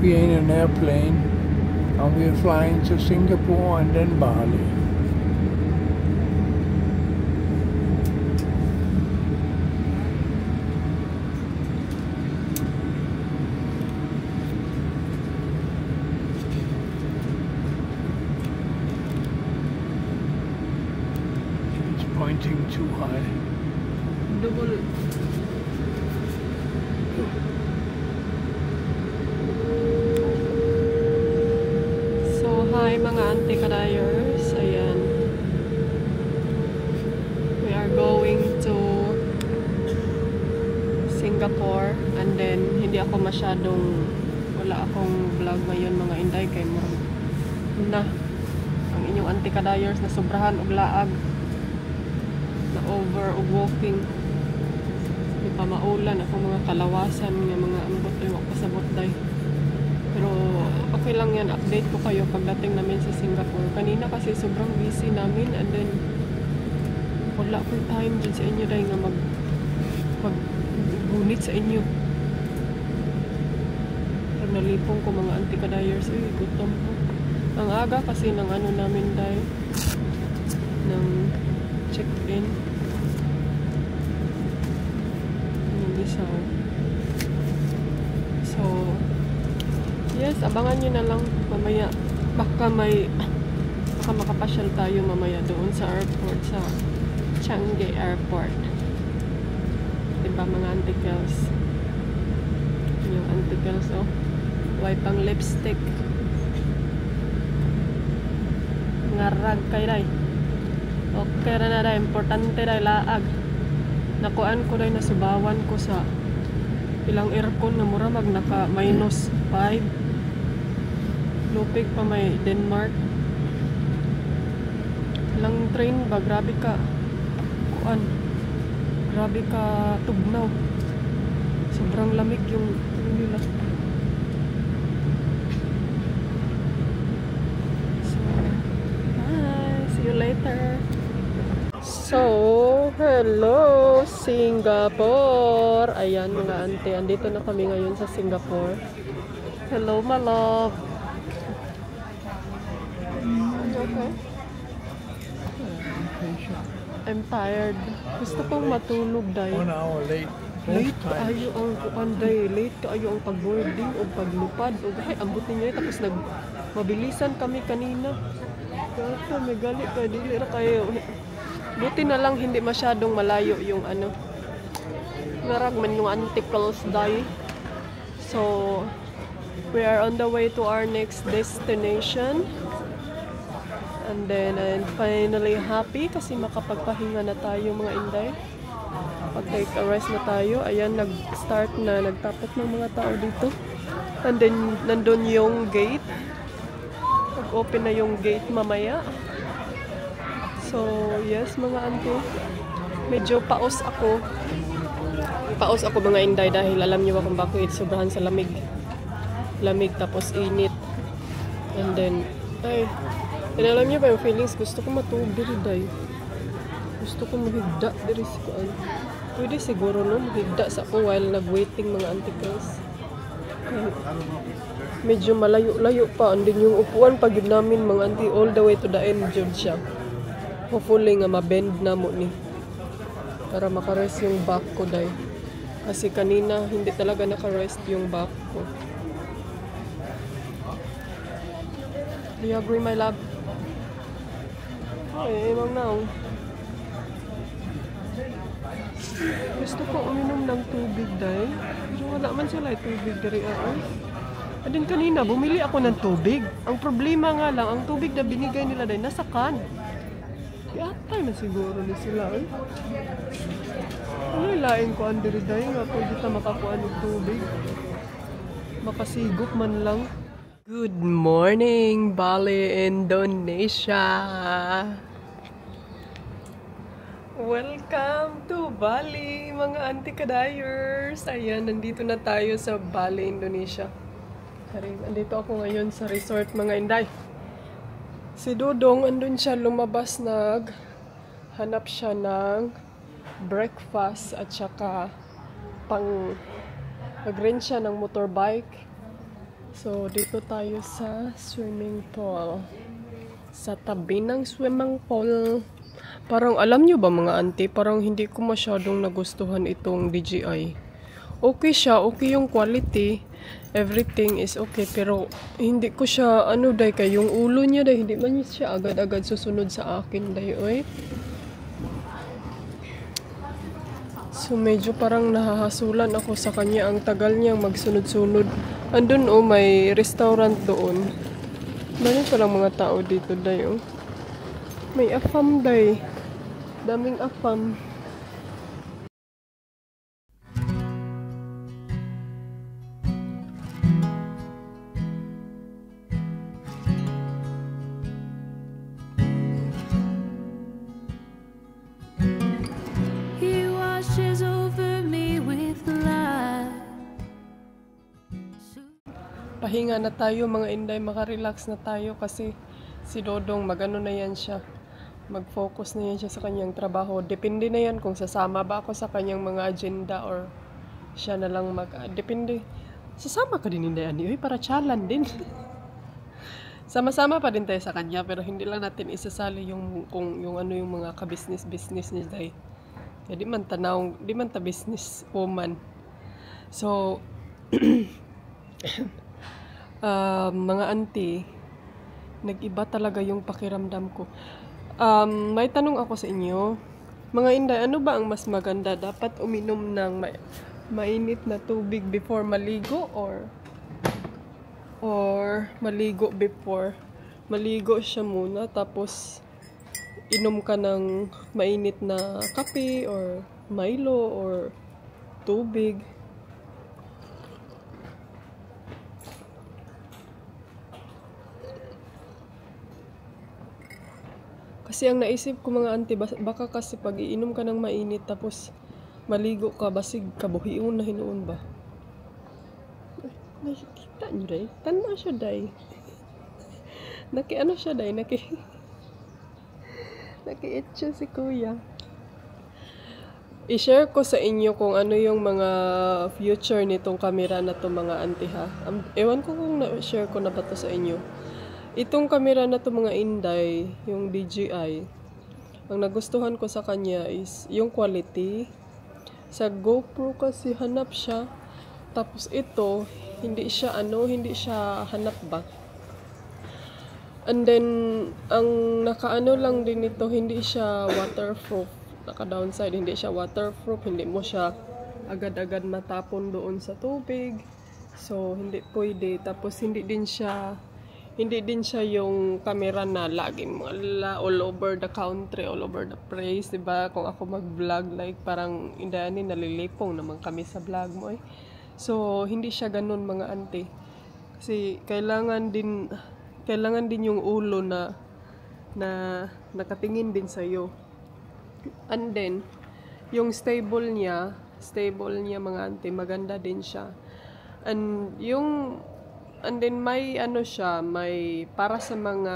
be in an airplane and we're flying to Singapore and then Bali. It's pointing too high. Double. Hi mga anti-kadayers, ayan. We are going to Singapore and then hindi ako wala akong vlog ngayon mga inday kay na ang inyong anti-kadayers na sobrahan og laag na over og walking di pa maulan ako mga kalawasan nga mga ambot ay wak pasabot day. Pero okay lang yan, update ko kayo pagdating namin sa Singapore. Kanina kasi sobrang busy namin and then wala akong time dyan sa inyo dahil nga maggunit sa inyo. Pag nalipong ko mga anti-kadayers, ay gutom ko. Ang aga kasi ng ano namin dahil ng check-in ng Isaw. So yes, abangan nyo na lang mamaya. Baka makapasyal tayo mamaya doon sa airport, sa Changi Airport. Diba mga anti-girls? Yung anti-girls, oh. Way pang lipstick. Ngarag kay day. Okay na day. Importante day laag. Nakuan ko day, nasubawan ko sa ilang aircon na mura naka -5. Lupig pa may Denmark. Lang train ba? Grabe ka. Kuan. Grabe ka tugnaw. Sobrang lamig yung nila. So, bye. See you later. So, hello Singapore. Ayan mga ante. Andito na kami ngayon sa Singapore. Hello my love. Okay. I'm tired. Gusto kong matulog dahil 1 hour late. late kaayo ang kuanday, late kaayo ang pag-boarding o paglupad o ay ambutin niyo tapos mabilisan kami kanina. Kaya may gali ka dili ra kayo. Buti na lang hindi masyadong malayo yung ano. Narag man yung anticles day. So we are on the way to our next destination. And then, I'm finally happy kasi makapagpahinga na tayo mga inday. Pag-take a rest na tayo. Ayan, nag-start na, nagtapot ng mga tao dito. And then, nandun yung gate. Nag-open na yung gate mamaya. So, yes mga auntie. Medyo paos ako. Paos ako mga inday dahil alam niyo ba kung bakit sobrahan sa lamig. Lamig tapos init. And then, ay... And alam niyo ba yung feelings? Gusto ko matulog diri day. Gusto ko mahigda diri sa kuan. Pwede siguro no mahigda sa ako while nag-waiting mga anti-girls. Medyo malayo-layo pa. And then yung upuan pag yun namin mga auntie all the way to the end jud siya. Hopefully nga ma-bend na mo ni. Para makarest yung back ko day. Kasi kanina hindi talaga nakarest yung back ko. Do you agree my love? Ay, emang naong. Gusto ko uminom ng tubig dahil. Pero wala man sila tubig dari ay. At din kanina, bumili ako ng tubig. Ang problema nga lang, ang tubig na binigay nila dahil nasa can. Yatay na siguro ni sila. Eh. Ano ilain ko ang diri dahil nga pwede ta makakuha ng tubig. Makasigop man lang. Good morning, Bali, Indonesia! Welcome to Bali, mga anti-kadayers! Ayan, nandito na tayo sa Bali, Indonesia. Nandito ako ngayon sa resort, mga inday. Si Dudong, andun siya lumabas, hanap siya ng breakfast at saka nag-rent siya ng motorbike. So, dito tayo sa swimming pool. Sa tabi ng swimming pool. Parang, alam nyo ba mga auntie, parang hindi ko masyadong nagustuhan itong DJI. Okay siya, okay yung quality. Everything is okay, pero hindi ko siya, kay yung ulo niya, hindi man siya agad-agad susunod sa akin, oy. So, medyo parang nahahasulan ako sa kanya. Ang tagal niyang magsunod-sunod. Andun, may restaurant doon. Meron palang mga tao dito, oh. May afam, daming afam. Pahinga na tayo mga inday, makarelax na tayo kasi si Dodong magano na yan siya. Mag-focus na yan siya sa kanyang trabaho. Depende na yan kung sasama ba ako sa kanyang mga agenda or siya na lang depende. Sasama ka din inday ani, para chalan din. Sama-sama pa din tayo sa kanya pero hindi lang natin isasali yung yung mga ka-business niya day. Kaya di man ta business woman. So mga auntie, nag-iba talaga yung pakiramdam ko. May tanong ako sa inyo. Mga inday, ano ba ang mas maganda? Dapat uminom ng mainit na tubig before maligo or maligo before? Maligo siya muna tapos inom ka ng mainit na kape or Milo or tubig. Kasi ang naisip ko mga auntie, baka kasi pag iinom ka ng mainit tapos maligo ka, basig kabuhiun na hinuon ba? Nakikita nyo day? Tanda siya day. Naki-etcho si kuya. I-share ko sa inyo kung ano yung mga future nitong camera na to mga auntie ha. Ewan ko kung na-share ko na ba to sa inyo. Itong camera na to mga inday, yung DJI, ang nagustuhan ko sa kanya is yung quality. Sa GoPro kasi hanap siya. Tapos ito, hindi siya hanap ba. And then, ang nakaano lang din ito, hindi siya waterproof. Naka-downside, hindi siya waterproof. Hindi mo siya agad-agad matapon doon sa tubig. So, hindi pwede. Tapos, hindi din siya yung camera na laging all over the country, all over the place, diba? Kung ako mag-vlog, like parang indani nalilipong naman kami sa vlog mo eh. So, hindi siya ganun mga auntie. Kasi kailangan din yung ulo na nakatingin din sa'yo. And then, yung stable niya mga auntie, maganda din siya. And then may may para sa mga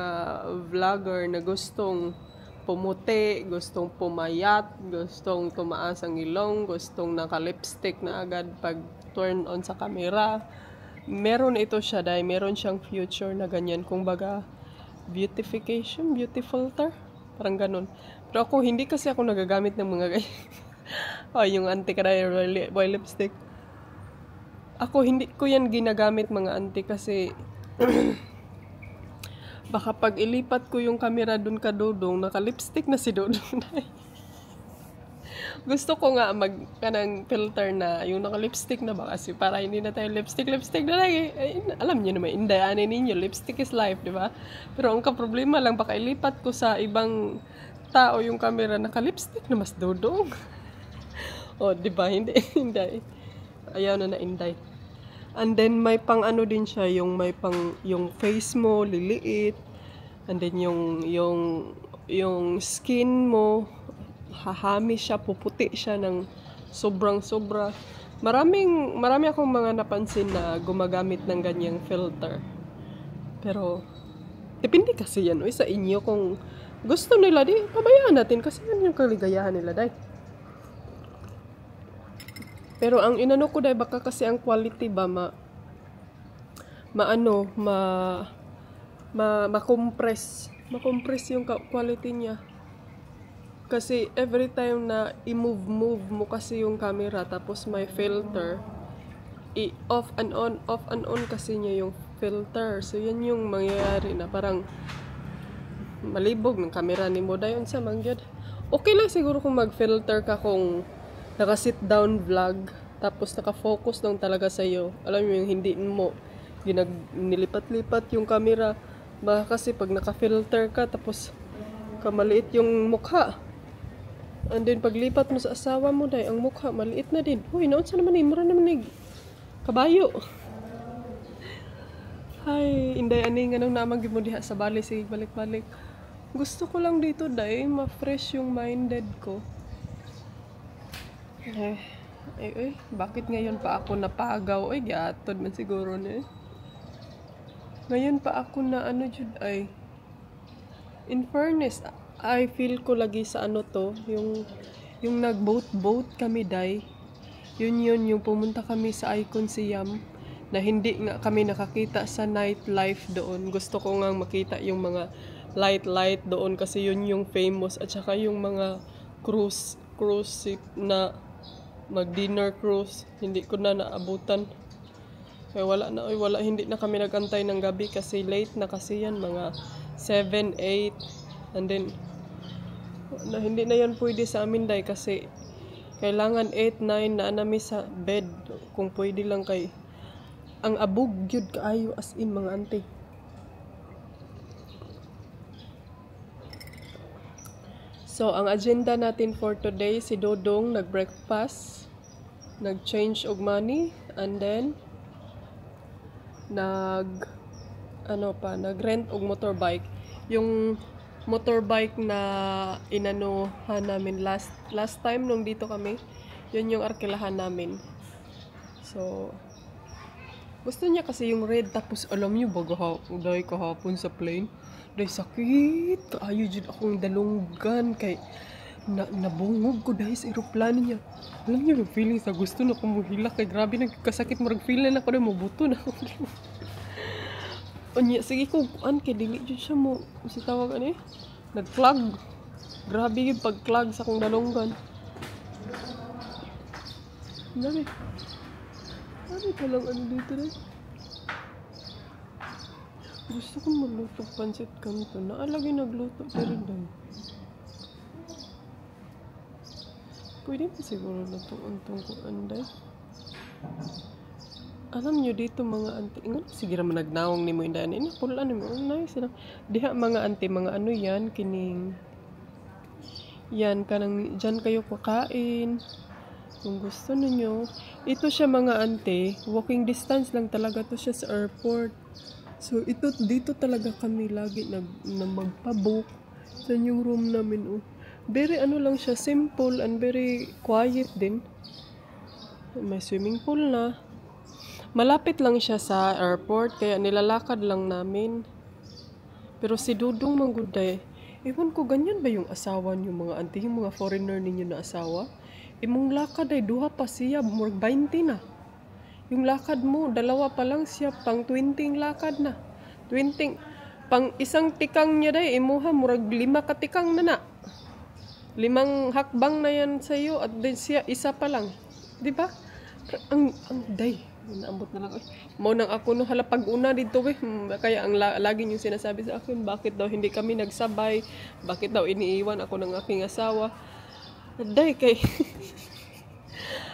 vlogger na gustong pumuti, gustong pumayat, gustong tumaas ang ilong, gustong naka-lipstick na agad pag turn on sa camera. Meron ito siya meron siyang future na ganyan, kung baga beauty filter, parang ganun. Pero ako, hindi kasi ako nagagamit ng mga yung anti-cry boy lipstick. Ako, hindi ko yan ginagamit mga auntie kasi baka pag ilipat ko yung camera dun ka Dodong, naka-lipstick na si Dodong. Gusto ko nga kanang filter na yung naka-lipstick na ba kasi para hindi na tayo lipstick na lagi. Alam niyo naman, indayaan ninyo, lipstick is life, di ba? Pero ang problema lang, baka ilipat ko sa ibang tao yung camera, naka-lipstick na mas Dodong. Di ba? Hindi. Ayaw na inday. And then may pang din siya, yung face mo liliit. And then yung skin mo hahami siya, puputi siya ng sobrang-sobra. Marami akong mga napansin na gumagamit ng ganyang filter. Pero depende kasi yan sa inyo, kung gusto nila pabayaan natin kasi yan yung kaligayahan nila Pero ang inano ko baka kasi ang quality ba maano, ma-compress yung quality niya. Kasi every time na i-move mo kasi yung camera tapos may filter, off and on kasi niya yung filter. So yan yung mangyayari na parang malibog ng camera ni mo dayon sa mangyad. Okay lang siguro kung mag-filter ka kung naka-sit down vlog tapos naka-focus lang talaga sa iyo. Alam mo yung hindi mo nilipat-lipat yung camera. Baka kasi pag naka-filter ka tapos kamaliit yung mukha. And then paglipat mo sa asawa mo day, ang mukha maliit na din. Uy, naunsa naman mura naman kabayo. Ay, inday ani nga nang namang mo diha sa bali, sige balik-balik. Gusto ko lang dito day, ma-fresh yung minded ko. Bakit ngayon pa ako napagaw? Ay, gatod man siguro na eh. Ngayon pa ako na jud ay. In fairness, I feel ko lagi sa yung nag-boat kami day. Yun yung pumunta kami sa Icon Siam na hindi nga kami nakakita sa nightlife doon. Gusto ko nga makita yung mga light doon kasi yun yung famous at saka yung mga cruise ship na mag-dinner cruise. Hindi ko na naabutan. Kaya wala, hindi na kami nagantay ng gabi kasi late na kasi yan, mga 7, 8, and then hindi na yan pwede sa amin day kasi kailangan 8, 9 na nami sa bed kung pwede lang kay ang abog gyud kaayo as in mga ante. So ang agenda natin for today, si Dodong nag-breakfast, nag-change og money, and then nag-rent og motorbike. Yung motorbike na inanuhan namin last time nung dito kami, yun yung arkilahan namin. So gusto niya kasi yung red, tapos alam niyo dahil kahapon sa plane, dahil sakit kaayo jud akong dalunggan kay nabungog ko dahil sa eroplano niya. Alam niyo yung feeling sa gusto na kumuhila kay grabe nagkasakit mo feeling na ako na mabuto na. Onya, sige ko, kay dili dyan siya mo, si tawag nag-clog. Grabe yung pag-clog sa akong dalunggan. Dami palang dito na. Gusto kong magluto pansit kanto. Naalagay nagluto pero dami. Pwede pa siguro na itong ko anday. Alam nyo dito mga auntie, sige naman nagnawang ni mo indahan. Pulaan ni mo, nice na. Diha mga auntie, mga yan, kining, yan, kanang, dyan kayo kakain. Kung gusto ninyo. Ito siya mga auntie, walking distance lang talaga to siya sa airport. So, dito talaga kami lagi na magpabook sa yung room namin. Very lang siya, simple and very quiet din. May swimming pool na. Malapit lang siya sa airport, kaya nilalakad lang namin. Pero si Dudong mangguday, ewan ko ganyan ba yung asawa niyo mga auntie, yung mga foreigner ninyo na asawa? Imong lakad ay duha pa siya, murag 20 na. Yung lakad mo, dalawa pa lang siya, pang 20 lakad na. 20, pang isang tikang niya day, imuha, murag 5 katikang na na. 5 hakbang na yan sa'yo, at din siya, isa pa lang. Diba? Ang day. Naambot na lang. Mo nang ako no halapag una dito kaya ang lagi yung sinasabi sa akin, bakit daw hindi kami nagsabay, bakit daw iniiwan ako ng aking asawa. Day kay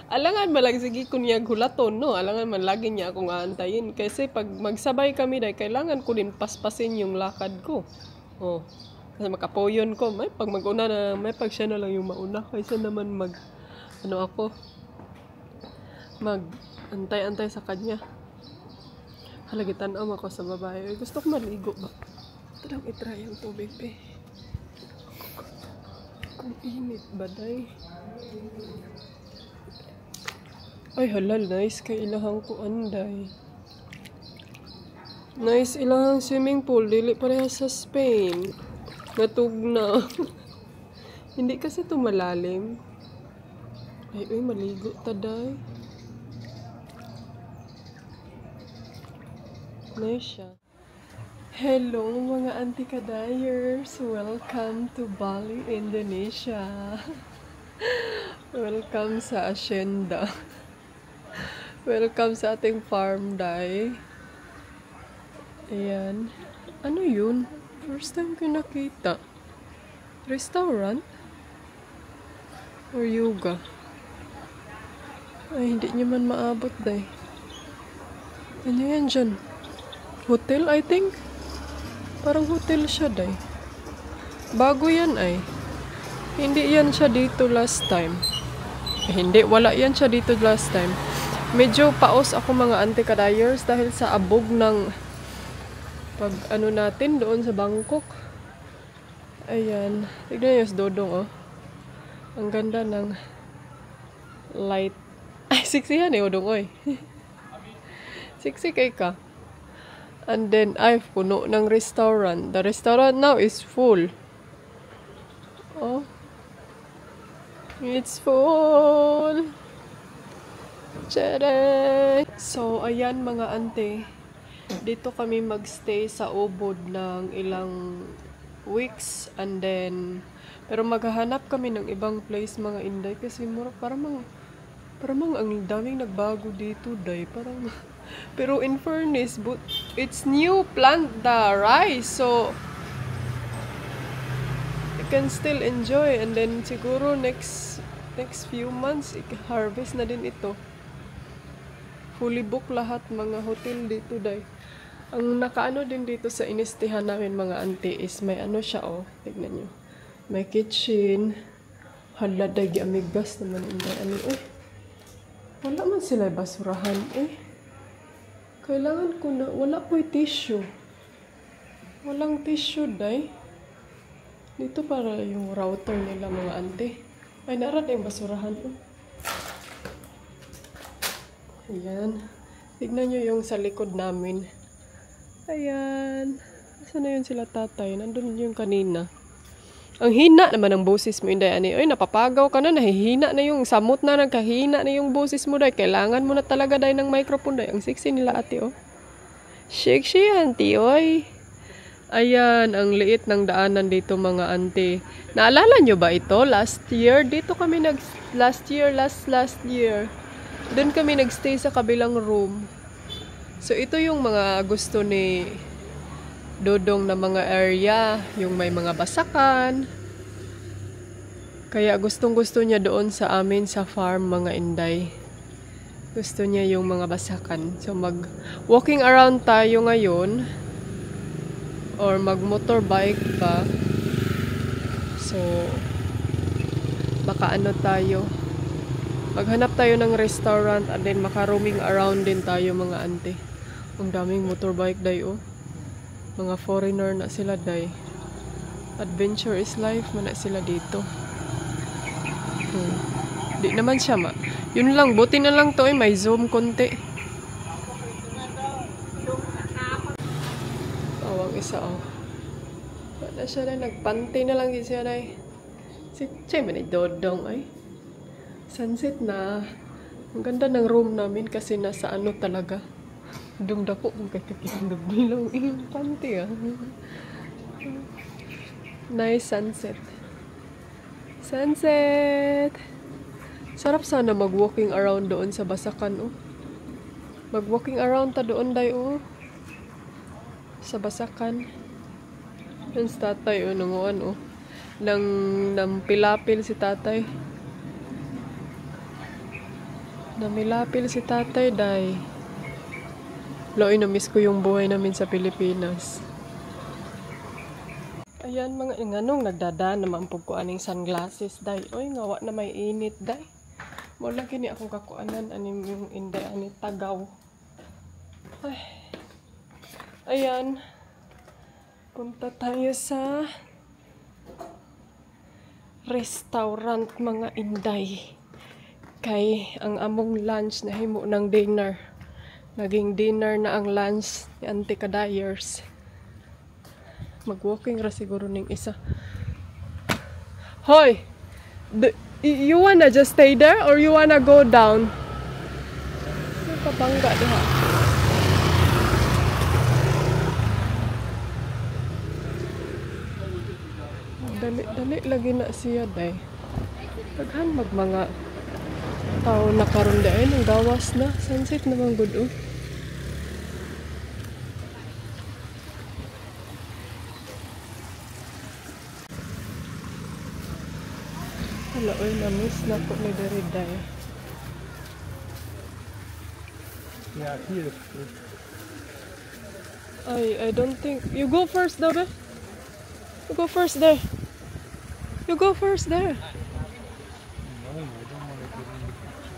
alangan man lang sige kunyag hulaton no, alangan man lagi niya akong aantayin kasi pag magsabay kami day kailangan ko din paspasin yung lakad ko. Kasi makapoyon ko, may pag maguna na, may pag siya na lang yung mauna kaysa naman ako antay-antay sa kanya. Halagitan ako sa babae. Gusto ko maligo ba? Ito lang itry ang tubig eh. Kung init ba day? Ay halal, nice kay ilahang ko anday. Nice ilahang swimming pool. Dili pareha sa Spain. Natugna. Hindi kasi ito malalim. Ay maligo taday. Indonesia. Hello mga anti-kadayers! Welcome to Bali, Indonesia. Welcome sa Hacienda. Welcome sa ating farm day. Ayan. Ano yun? First time ko nakita. Restaurant? Or yoga? Ay, hindi nyo man maabot day. Ano yan dyan? Hotel, I think? Parang hotel siya, day. Bago yan, ay. Hindi yan siya dito last time. Hindi, wala yan siya dito last time. Medyo paos ako mga anti-kadayers dahil sa abog ng pag ano natin doon sa Bangkok. Ayan. Tignan nyo si Dodong, oh. Ang ganda ng light. Ay, sexy yan eh, Dodong, oy. Sexy kay ka. And then, ay, puno ng restaurant. The restaurant now is full. Oh. It's full. Tcharay! So, ayan mga ante. Dito kami magstay sa Ubud ng ilang weeks. And then, pero maghahanap kami ng ibang place mga Inday. Kasi parang ang daming nagbago dito, day. Parang... Pero in fairness, but it's new plant the rice, so you can still enjoy. And then siguro next few months harvest na din ito. Fully book lahat mga hotel dito, day. Ang nakaano din dito sa inistihan namin mga auntie is may ano siya, oh, tignan nyo, may kitchen. Hala, day, amigas naman inday. Ano, wala man sila basurahan, Kailangan ko na, wala po yung tissue. Walang tissue, day. Dito para yung router nila mga ante. Ay, narat yung basurahan. Ayan. Tignan nyo yung sa likod namin. Ayan. Saan na yun sila tatay? Nandun yung kanina. Ang hina naman ng boses mo, Inday. Ay, napapagaw ka na. Nahihina na yung samot na. Nagkahina na yung boses mo, day. Kailangan mo na talaga, day, ng microphone, day. Ang sexy nila, ate, oh. Sexy, auntie, oy. Ayan, ang liit ng daanan dito, mga auntie. Naalala nyo ba ito? Last year? Dito kami last year. Doon kami nagstay sa kabilang room. So, ito yung mga gusto ni Dodong na mga area, yung may mga basakan. Kaya gustong-gusto niya doon sa amin sa farm, mga Inday. Gusto niya yung mga basakan. So mag-walking around tayo ngayon or mag-motorbike pa. So baka ano tayo, maghanap tayo ng restaurant and then maka-roaming around din tayo, mga ante. Ang daming motorbike, day, oh. Mga foreigner na sila, day. Adventure is life man na sila dito. Di naman siya yun lang, buti na lang to, may zoom konti. Awang isa, oh. Wala siya na, nagpanty na lang siya, day. Siya man ay Dodong, ay. Sunset na. Ang ganda ng room namin kasi nasa ano talaga. Dung dako kung kakakindog bilang yung panty, ah. Nice sunset. Sunset! Sarap sana mag-walking around doon sa basakan, oh. Mag-walking around ta doon, day, oh. Sa basakan. Yan si tatay, oh, nanguan, oh. Nang pilapil si tatay. Namilapil si tatay, day. Loy, na-miss ko yung buhay namin sa Pilipinas. Ayan, mga inganong nagdadaan naman po ko aning sunglasses, day. Oy, ngawa na may init, day. Wala gini akong kakuanan aning yung Inday, ani tagaw. Ay. Ayan. Punta tayo sa restaurant, mga Inday. Kay ang among lunch na himo ng dinner. Naging dinner na ang lunch ni Auntie Kadayers. Mag-walking ra siguro ning isa. Hoy! You wanna just stay there or you wanna go down? May kabangga diha. Dali lagi na siya day. Daghan mga tao na karon day nang gawas na. Sunset naman good oh. Hala, oy, na-miss na ko ni diri day. Yeah, here is good. I don't think you go first daw be. You go first there. You go first there. No, I don't want to get in the picture.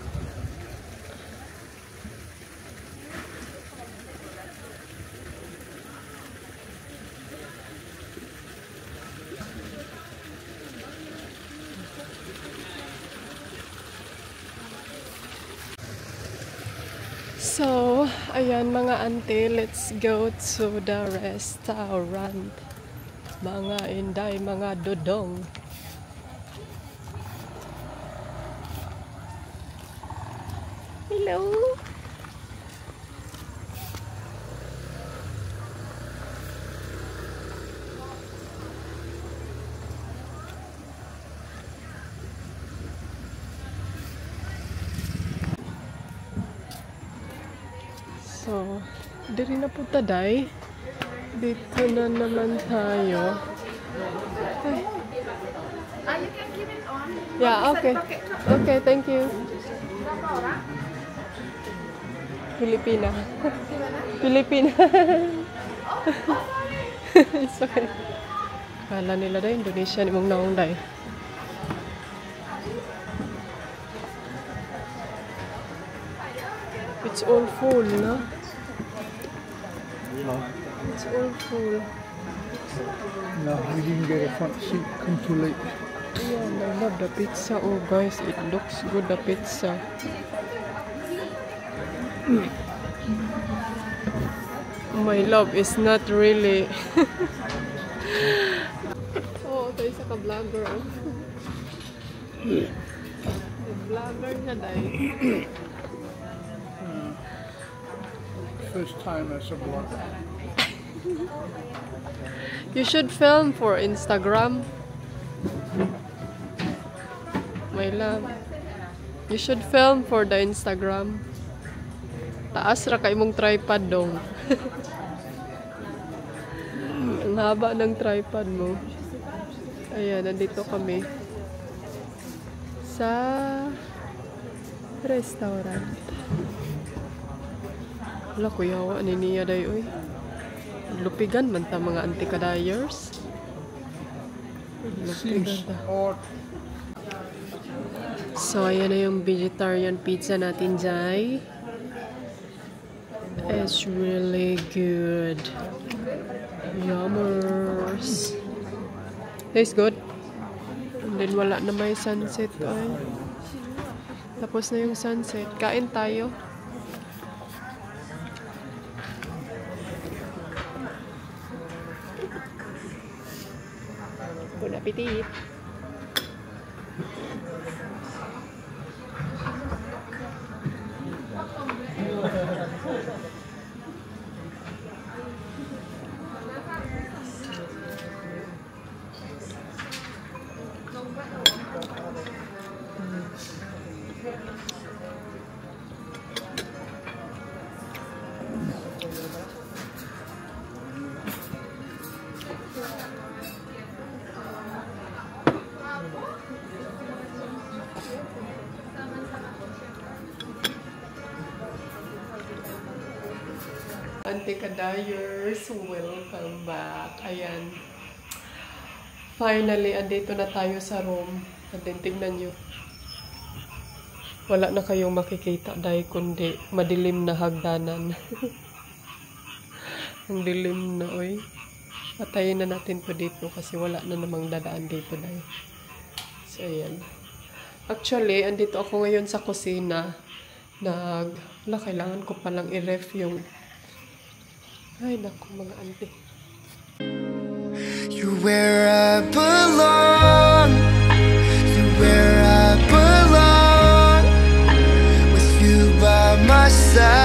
So, ayan mga ante, let's go to the restaurant. Mga inday, mga dodong. Hello? So, diri na po taday. Dito na naman tayo. Ay. You can keep it on. Yeah, okay. Okay, thank you. Pilipina. Pilipina. It's okay. Kala nila day, Indonesia ni mong naong day. It's all full, no? No, It's all full. no, we didn't get a front seat. Come too late. Yeah, I love the pizza. Oh, guys, it looks good, the pizza. My love is not really. Oh, tayo sa ka-vlogger. Oh. The vlogger niya dahil. First time as a blogger. You should film for Instagram. My love. You should film for the Instagram. Taas ra kay mong tripod dong. Ang haba ng tripod mo. Ayan, nandito kami sa restaurant. Wala, kuyawa ni niya day, oy. Lupigan man ta mga anti-kadayers. Lupigan ta. So, ayan na yung vegetarian pizza natin, Jai. It's really good. Yummers. Tastes good. And then wala na may sunset, ay. Tapos na yung sunset. Kain tayo. Bon appetit! Anti-kadayers, welcome back. Ayan. Finally, andito na tayo sa room. And then, tignan nyo. Wala na kayong makikita dahil kundi madilim na hagdanan. Ang dilim na, oy. Patayin na natin po dito kasi wala na namang dadaan dito dahil. So, ayan. Actually, andito ako ngayon sa kusina. Wala, kailangan ko palang i-ref yung. Ay, naku, mga auntie. You're where I belong. You're where I belong. With you by my side.